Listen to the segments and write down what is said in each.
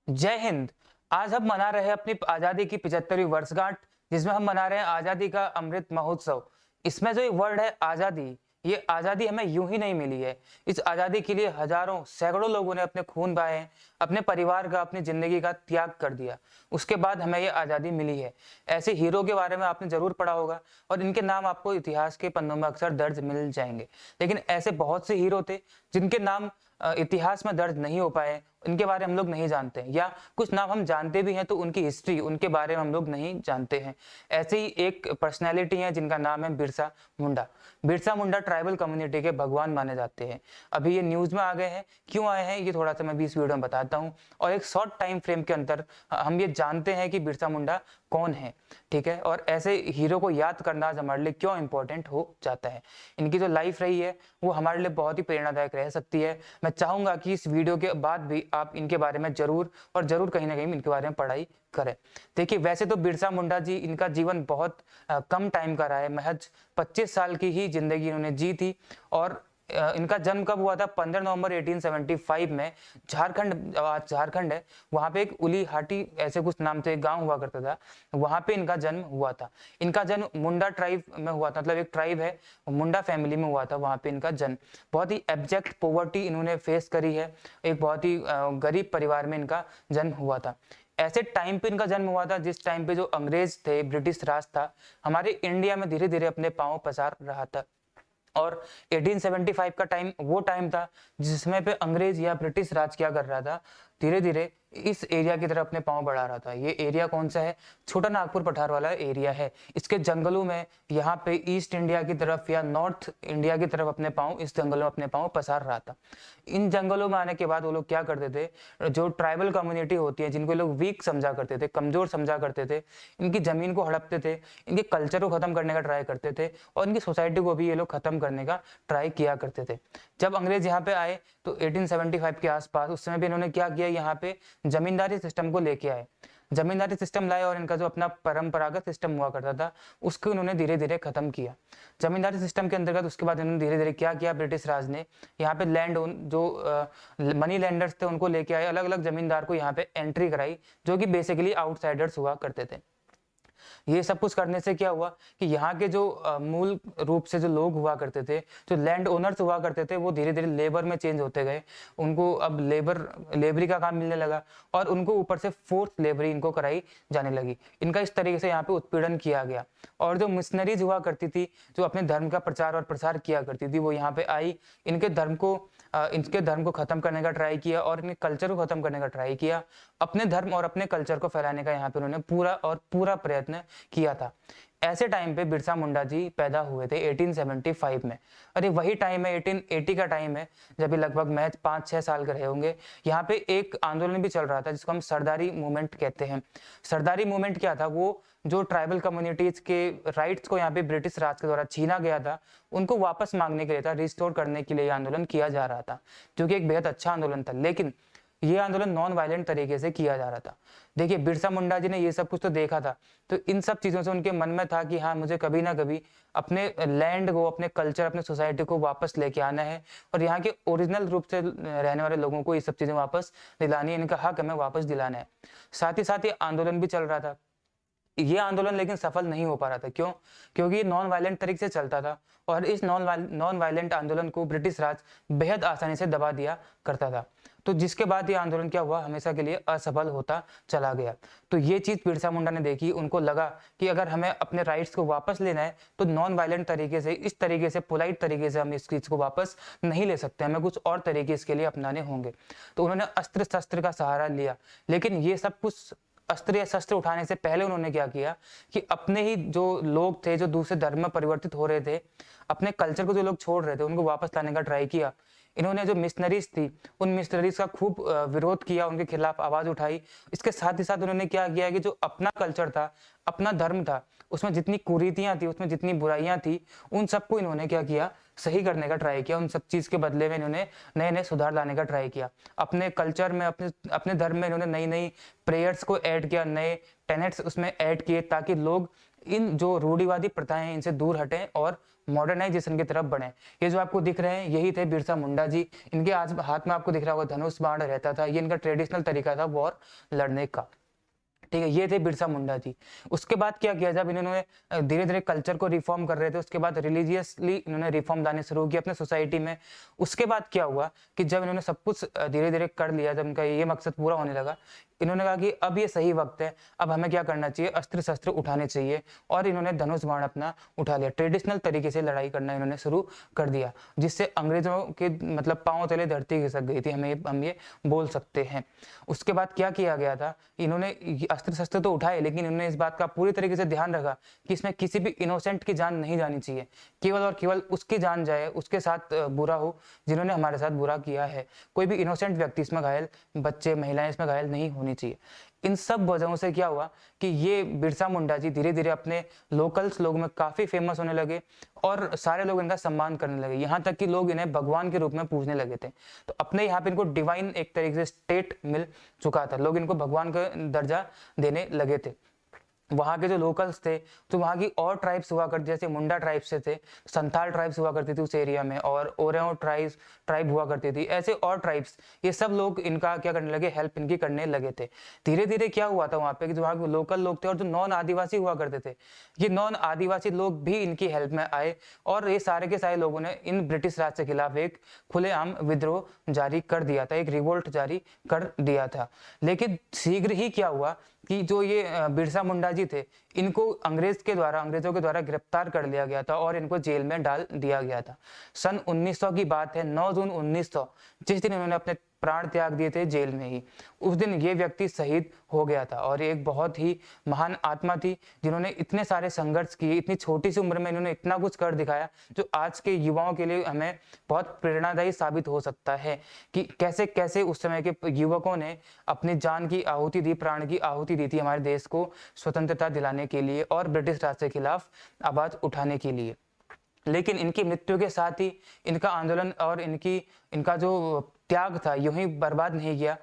जय हिंद। आज हम मना रहे हैं अपनी आजादी की 75वीं वर्षगांठ, जिसमें हम मना रहे हैं आजादी का अमृत महोत्सव। इसमें जो ये वर्ड है आजादी, ये आजादी हमें यूं ही नहीं मिली है। इस आजादी के लिए हजारों सैकड़ों लोगों ने अपने खून बहाए हैं, अपने परिवार का, अपनी जिंदगी का त्याग कर दिया। उसके बाद हमें ये आजादी मिली है। ऐसे हीरो के बारे में आपने जरूर पढ़ा होगा और इनके नाम आपको इतिहास के पन्नों में अक्सर दर्ज मिल जाएंगे। लेकिन ऐसे बहुत से हीरो थे जिनके नाम इतिहास में दर्ज नहीं हो पाए, इनके बारे में हम लोग नहीं जानते, या कुछ नाम हम जानते भी हैं तो उनकी हिस्ट्री, उनके बारे में हम लोग नहीं जानते हैं। ऐसे ही एक पर्सनैलिटी है जिनका नाम है बिरसा मुंडा। बिरसा मुंडा ट्राइबल कम्युनिटी के भगवान माने जाते हैं। अभी ये न्यूज में आ गए हैं, क्यों आए हैं ये थोड़ा सा मैं भी इस वीडियो में बताता हूँ, और एक शॉर्ट टाइम फ्रेम के अंदर हम ये जानते हैं कि बिरसा मुंडा कौन है। ठीक है, और ऐसे हीरो को याद करना आज हमारे लिए क्यों इंपॉर्टेंट हो जाता है। इनकी जो लाइफ रही है वो हमारे लिए बहुत ही प्रेरणादायक रह सकती है। मैं चाहूंगा कि इस वीडियो के बाद भी आप इनके बारे में जरूर और जरूर कहीं ना कहीं इनके बारे में पढ़ाई करें। देखिए, वैसे तो बिरसा मुंडा जी, इनका जीवन बहुत कम टाइम का रहा है। महज 25 साल की ही जिंदगी इन्होंने जी थी। और इनका जन्म कब हुआ था? 15 नवंबर 1875 में झारखंड, झारखंड है, वहां पे एक उली हाटी ऐसे कुछ नाम से एक गांव हुआ करता था, वहां पे इनका जन्म हुआ था। इनका जन्म मुंडा ट्राइब में हुआ था, मतलब एक ट्राइब है, मुंडा फैमिली में हुआ था, वहां पे इनका जन्म। बहुत ही एब्जेक्ट पॉवर्टी इन्होंने फेस करी है, एक बहुत ही गरीब परिवार में इनका जन्म हुआ था। ऐसे टाइम पे इनका जन्म हुआ था जिस टाइम पे जो अंग्रेज थे, ब्रिटिश राज था, हमारे इंडिया में धीरे धीरे अपने पांव पसार रहा था। और 1875 का टाइम वो टाइम था जिसमें पे अंग्रेज या ब्रिटिश राज क्या कर रहा था, धीरे धीरे इस एरिया की तरफ अपने पांव बढ़ा रहा था। ये एरिया कौन सा है? छोटा नागपुर पठार वाला एरिया है। इसके जंगलों में यहाँ पे ईस्ट इंडिया की तरफ या नॉर्थ इंडिया की तरफ अपने पांव, इस जंगलों में अपने पांव पसार रहा था। इन जंगलों में आने के बाद वो लोग क्या करते थे, जो ट्राइबल कम्युनिटी होती है, जिनको लोग वीक समझा करते थे, कमजोर समझा करते थे, इनकी जमीन को हड़पते थे, इनके कल्चर को खत्म करने का ट्राई करते थे, और इनकी सोसाइटी को भी ये लोग खत्म करने का ट्राई किया करते थे। जब अंग्रेज यहाँ पे आए तो 1875 के आसपास, उस समय भी इन्होंने क्या किया, यहाँ पे जमींदारी सिस्टम को लेके आए, जमींदारी सिस्टम लाए, और इनका जो अपना परंपरागत सिस्टम हुआ करता था उसको इन्होंने धीरे धीरे खत्म किया। जमींदारी सिस्टम के अंतर्गत उसके बाद इन्होंने धीरे धीरे क्या किया, ब्रिटिश राज ने यहाँ पे लैंड जो मनी लैंडर्स थे उनको लेके आए, अलग अलग जमींदार को यहाँ पे एंट्री कराई, जो कि बेसिकली आउटसाइडर्स हुआ करते थे। ये सब कुछ करने से क्या हुआ कि यहाँ के जो मूल रूप से जो लोग हुआ करते थे, जो लैंड ओनर्स हुआ करते थे, वो धीरे धीरे लेबर में चेंज होते गए। उनको अब लेबरी का काम मिलने लगा, और उनको ऊपर से फोर्स लेबरी इनको कराई जाने लगी। इनका इस तरीके से यहाँ पे उत्पीड़न किया गया। और जो मिशनरीज हुआ करती थी, जो अपने धर्म का प्रचार और प्रसार किया करती थी, वो यहाँ पे आई, इनके धर्म को खत्म करने का ट्राई किया, और इनके कल्चर को खत्म करने का ट्राई किया। अपने धर्म और अपने कल्चर को फैलाने का यहाँ पे उन्होंने पूरा और पूरा प्रयत्न किया था। ऐसे टाइम पे बिरसा मुंडा जी पैदा हुए थे 1875 में। अरे वही टाइम है, 1880 का टाइम है, जब ये लगभग महज 5-6 साल के रहे होंगे। यहाँ पे एक आंदोलन भी चल रहा था जिसको हम सरदारी मूवमेंट कहते हैं। सरदारी मूवमेंट क्या था? वो जो ट्राइबल कम्युनिटीज के राइट्स को यहाँ पे ब्रिटिश राज के द्वारा छीना गया था, उनको वापस मांगने के लिए था, रिस्टोर करने के लिए आंदोलन किया जा रहा था, जो कि एक बेहद अच्छा आंदोलन था। लेकिन ये आंदोलन नॉन वायलेंट तरीके से किया जा रहा था। देखिए, बिरसा मुंडा जी ने ये सब कुछ तो देखा था, तो इन सब चीजों से उनके मन में था कि हाँ, मुझे कभी ना कभी अपने लैंड को, अपने कल्चर, अपने सोसाइटी को वापस लेके आना है, और यहाँ के ओरिजिनल रूप से रहने वाले लोगों को ये सब चीजें वापस दिलानी है, इनका हक हमें वापस दिलाना है। साथ ही साथ ये आंदोलन भी चल रहा था। ये आंदोलन लेकिन सफल नहीं हो पा रहा था। क्यों? क्योंकि ये नॉन वायलेंट तरीके से चलता था, और इस नॉन वायलेंट आंदोलन को ब्रिटिश राज बेहद आसानी से दबा दिया करता था। तो जिसके बाद ये आंदोलन क्या हुआ, हमेशा के लिए असफल होता चला गया। तो ये चीज बिरसा मुंडा ने देखी, उनको लगा कि अगर हमें अपने राइट्स को वापस लेना है तो नॉन वायलेंट तरीके से, इस तरीके से, पोलाइट तरीके से हम इस चीज को वापस नहीं ले सकते, हमें कुछ और तरीके इसके लिए अपनाने होंगे। तो उन्होंने अस्त्र शस्त्र का सहारा लिया। लेकिन ये सब कुछ अस्त्र या शस्त्र उठाने से पहले उन्होंने क्या किया कि अपने ही जो लोग थे, जो दूसरे धर्म में परिवर्तित हो रहे थे, अपने कल्चर को जो लोग छोड़ रहे थे, उनको वापस लाने का ट्राई किया। इन्होंने जो मिशनरीज थी, उन मिशनरीज का खूब विरोध किया, उनके खिलाफ आवाज उठाई। इसके साथ ही साथ उन्होंने क्या किया कि जो अपना कल्चर था, अपना धर्म था, उसमें जितनी कुरीतियां थी, उसमें जितनी बुराइयां थी, उन सबको इन्होंने क्या किया, सही करने का ट्राई किया। उन सब चीज के बदले में इन्होंने नए नए सुधार लाने का ट्राई किया। अपने कल्चर में, अपने धर्म में इन्होंने नई नई प्रेयर्स को ऐड किया, नए टेनेट्स उसमें ऐड किए, ताकि लोग इन जो रूढ़िवादी प्रथाएं हैं इनसे दूर हटें और मॉडर्नाइजेशन की तरफ बढ़े। ये जो आपको दिख रहे हैं यही थे बिरसा मुंडा जी। इनके आज हाथ में आपको दिख रहा होगा धनुष बाण रहता था, ये इनका ट्रेडिशनल तरीका था वॉर लड़ने का। ठीक है, ये थे बिरसा मुंडा जी। उसके बाद क्या किया, जब इन्होंने धीरे धीरे कल्चर को रिफॉर्म कर रहे थे, उसके बाद रिलीजियसली इन्होंने रिफॉर्म लाने शुरू किए अपने सोसाइटी में। उसके बाद क्या हुआ कि जब इन्होंने सब कुछ धीरे धीरे कर लिया, जब इनका ये मकसद पूरा होने लगा, इन्होंने कहा कि अब ये सही वक्त है, अब हमें क्या करना चाहिए, अस्त्र शस्त्र उठाने चाहिए। और इन्होंने धनुष बाण अपना उठा लिया, ट्रेडिशनल तरीके से लड़ाई करना इन्होंने शुरू कर दिया, जिससे अंग्रेजों के मतलब पांव तले धरती खिसक गई थी, हम ये बोल सकते हैं। उसके बाद क्या किया गया था, इन्होंने अस्त्र शस्त्र तो उठाए, लेकिन इन्होंने इस बात का पूरी तरीके से ध्यान रखा कि इसमें किसी भी इनोसेंट की जान नहीं जानी चाहिए, केवल और केवल उसकी जान जाए, उसके साथ बुरा हो जिन्होंने हमारे साथ बुरा किया है। कोई भी इनोसेंट व्यक्ति इसमें घायल, बच्चे महिलाएं इसमें घायल नहीं होनी चाहिए। इन सब वजहों से क्या हुआ कि ये बिरसा मुंडा जी धीरे धीरे अपने लोकल्स लोग में काफी फेमस होने लगे और सारे लोग इनका सम्मान करने लगे, यहाँ तक कि लोग इन्हें भगवान के रूप में पूजने लगे थे। तो अपने यहाँ पे इनको डिवाइन एक तरीके से स्टेट मिल चुका था, लोग इनको भगवान का दर्जा देने लगे थे। वहाँ के जो लोकल्स थे, तो वहाँ की और ट्राइब्स हुआ करते, जैसे मुंडा ट्राइब से थे, संथाल ट्राइब्स हुआ करती थी उस एरिया में, और ओरेओ ट्राइब हुआ करती थी, ऐसे और ट्राइब्स, ये सब लोग इनका क्या करने लगे, हेल्प इनकी करने लगे थे। धीरे धीरे क्या हुआ था वहाँ पे कि जो वहाँ के लोकल लोग थे और जो नॉन आदिवासी हुआ करते थे, ये नॉन आदिवासी लोग भी इनकी हेल्प में आए, और ये सारे के सारे लोगों ने इन ब्रिटिश राज के खिलाफ एक खुलेआम विद्रोह जारी कर दिया था, एक रिवोल्ट जारी कर दिया था। लेकिन शीघ्र ही क्या हुआ कि जो ये बिरसा मुंडा जी थे, इनको अंग्रेजों के द्वारा गिरफ्तार कर लिया गया था और इनको जेल में डाल दिया गया था। सन 1900 की बात है, 9 जून 1900, जिस दिन इन्होंने अपने प्राण त्याग दिए थे जेल में ही, उस दिन ये व्यक्ति शहीद हो गया था। और एक बहुत ही महान आत्मा थी जिन्होंने इतने सारे संघर्ष किए, इतनी छोटी सी उम्र में इन्होंने इतना कुछ कर दिखाया, जो आज के युवाओं के लिए हमें बहुत प्रेरणादायी साबित हो सकता है कि कैसे कैसे उस समय के युवकों ने अपनी जान की आहुति दी, प्राण की आहुति दी थी हमारे देश को स्वतंत्रता दिलाने के लिए और ब्रिटिश राज के खिलाफ आवाज उठाने के लिए। लेकिन इनकी मृत्यु के साथ ही इनका आंदोलन और इनका जो त्याग था यूं ही बर्बाद नहीं गया।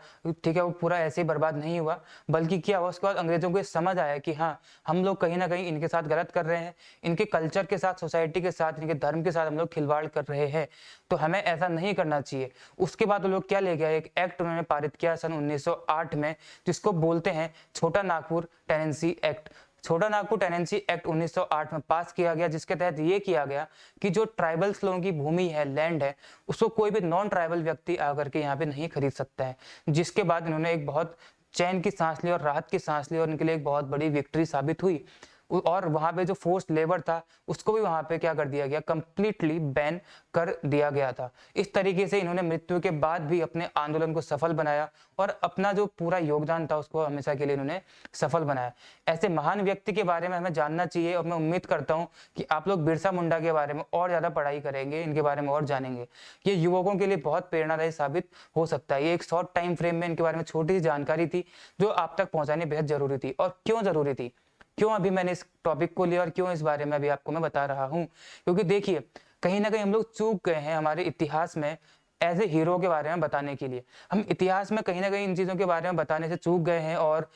ठीक है, वो पूरा ऐसे ही बर्बाद नहीं हुआ, बल्कि क्या हुआ, उसके बाद अंग्रेजों को समझ आया कि हाँ, हम लोग कहीं ना कहीं इनके साथ गलत कर रहे हैं, इनके कल्चर के साथ, सोसाइटी के साथ, इनके धर्म के साथ हम लोग खिलवाड़ कर रहे हैं, तो हमें ऐसा नहीं करना चाहिए। उसके बाद वो लोग क्या ले गए, एक एक्ट उन्होंने पारित किया सन 1908 में, जिसको बोलते हैं छोटा नागपुर टेनेंसी एक्ट। छोटा नागपुर टेनेंसी एक्ट 1908 में पास किया गया, जिसके तहत ये किया गया कि जो ट्राइबल्स लोगों की भूमि है, लैंड है, उसको कोई भी नॉन ट्राइबल व्यक्ति आकर के यहाँ पे नहीं खरीद सकता है। जिसके बाद इन्होंने एक बहुत चैन की सांस ली और राहत की सांस ली, और इनके लिए एक बहुत बड़ी विक्ट्री साबित हुई। और वहां पे जो फोर्स्ड लेबर था उसको भी वहां पे क्या कर दिया गया, कंप्लीटली बैन कर दिया गया था। इस तरीके से इन्होंने मृत्यु के बाद भी अपने आंदोलन को सफल बनाया और अपना जो पूरा योगदान था उसको हमेशा के लिए इन्होंने सफल बनाया। ऐसे महान व्यक्ति के बारे में हमें जानना चाहिए, और मैं उम्मीद करता हूं कि आप लोग बिरसा मुंडा के बारे में और ज्यादा पढ़ाई करेंगे, इनके बारे में और जानेंगे। ये युवकों के लिए बहुत प्रेरणादायी साबित हो सकता है। ये एक शॉर्ट टाइम फ्रेम में इनके बारे में छोटी सी जानकारी थी जो आप तक पहुंचानी बेहद जरूरी थी। और क्यों जरूरी थी, क्यों अभी मैंने इस टॉपिक को लिया और क्यों इस बारे में अभी आपको मैं बता रहा हूं, क्योंकि देखिए कहीं ना कहीं हम लोग चूक गए हैं हमारे इतिहास में एज ए हीरो के बारे में बताने के लिए। हम इतिहास में कहीं ना कहीं इन चीजों के बारे में बताने से चूक गए हैं, और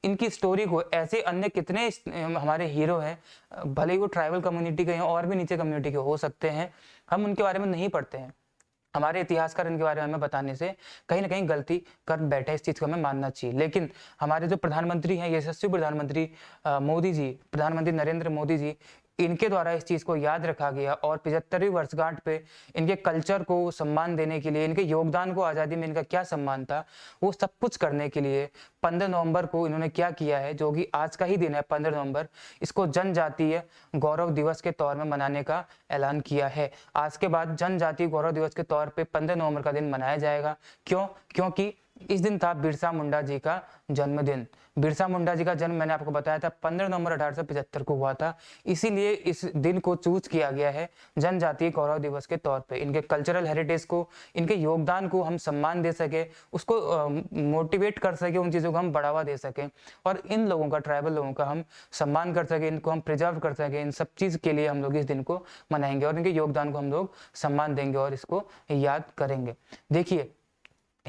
इनकी स्टोरी को ऐसे अन्य कितने हमारे हीरो हैं, भले ही वो ट्राइबल कम्युनिटी के हैं और भी नीचे कम्युनिटी के हो सकते हैं, हम उनके बारे में नहीं पढ़ते हैं। हमारे इतिहासकार इनके बारे में हमें बताने से कहीं ना कहीं गलती कर बैठे, इस चीज को हमें मानना चाहिए। लेकिन हमारे जो प्रधानमंत्री हैं, यशस्वी प्रधानमंत्री मोदी जी, प्रधानमंत्री नरेंद्र मोदी जी, इनके द्वारा इस चीज को याद रखा गया और 75वीं वर्षगांठ पे इनके कल्चर को सम्मान देने के लिए, इनके योगदान को, आजादी में इनका क्या सम्मान था, वो सब कुछ करने के लिए 15 नवंबर को इन्होंने क्या किया है, जो कि आज का ही दिन है 15 नवंबर, इसको जनजातीय गौरव दिवस के तौर में मनाने का ऐलान किया है। आज के बाद जनजातीय गौरव दिवस के तौर पे 15 नवंबर का दिन मनाया जाएगा। क्यों? क्योंकि इस दिन था बिरसा मुंडा जी का जन्मदिन। बिरसा मुंडा जी का जन्म मैंने आपको बताया था 15 नवंबर 1875 को हुआ था, इसीलिए इस दिन को चूज किया गया है जनजातीय गौरव दिवस के तौर पे। इनके कल्चरल हेरिटेज को, इनके योगदान को हम सम्मान दे सके, उसको मोटिवेट कर सके, उन चीजों को हम बढ़ावा दे सके, और इन लोगों का, ट्राइबल लोगों का हम सम्मान कर सके, इनको हम प्रिजर्व कर सके। इन सब चीज के लिए हम लोग इस दिन को मनाएंगे और इनके योगदान को हम लोग सम्मान देंगे और इसको याद करेंगे। देखिए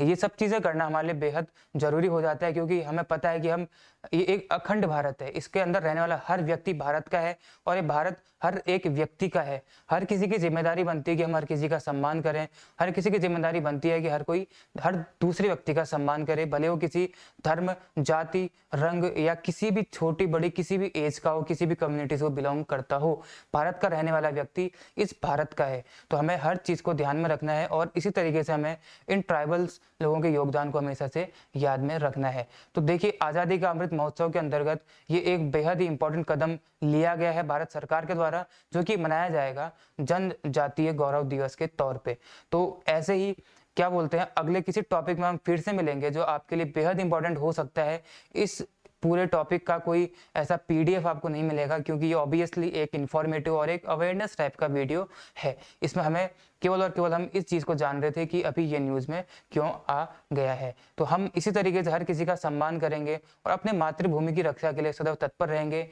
ये सब चीज़ें करना हमारे लिए बेहद ज़रूरी हो जाता है, क्योंकि हमें पता है कि हम ये एक अखंड भारत है, इसके अंदर रहने वाला हर व्यक्ति भारत का है और ये भारत हर एक व्यक्ति का है। हर किसी की ज़िम्मेदारी बनती है कि हम हर किसी का सम्मान करें, हर किसी की ज़िम्मेदारी बनती है कि हर दूसरे व्यक्ति का सम्मान करे, भले वो किसी धर्म, जाति, रंग या किसी भी छोटी-बड़ी किसी भी एज का हो, किसी भी कम्युनिटी से वो बिलॉन्ग करता हो। भारत का रहने वाला व्यक्ति इस भारत का है, तो हमें हर चीज़ को ध्यान में रखना है और इसी तरीके से हमें इन ट्राइबल्स लोगों के योगदान को हमेशा से याद में रखना है। तो देखिए, आज़ादी का अमृत महोत्सव के अंतर्गत ये एक बेहद ही इंपॉर्टेंट कदम लिया गया है भारत सरकार के द्वारा, जो कि मनाया जाएगा जनजातीय गौरव दिवस के तौर पे। तो ऐसे ही क्या बोलते हैं, अगले किसी टॉपिक में हम फिर से मिलेंगे जो आपके लिए बेहद इंपॉर्टेंट हो सकता है। इस पूरे टॉपिक का कोई ऐसा पीडीएफ आपको नहीं मिलेगा, क्योंकि ये ऑब्वियसली एक इन्फॉर्मेटिव और एक अवेयरनेस टाइप का वीडियो है। इसमें हमें केवल और केवल हम इस चीज़ को जान रहे थे कि अभी ये न्यूज़ में क्यों आ गया है। तो हम इसी तरीके से हर किसी का सम्मान करेंगे और अपने मातृभूमि की रक्षा के लिए सदैव तत्पर रहेंगे।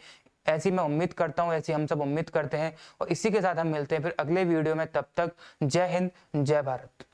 ऐसी मैं उम्मीद करता हूँ, ऐसी हम सब उम्मीद करते हैं और इसी के साथ हम मिलते हैं फिर अगले वीडियो में। तब तक जय हिंद, जय भारत।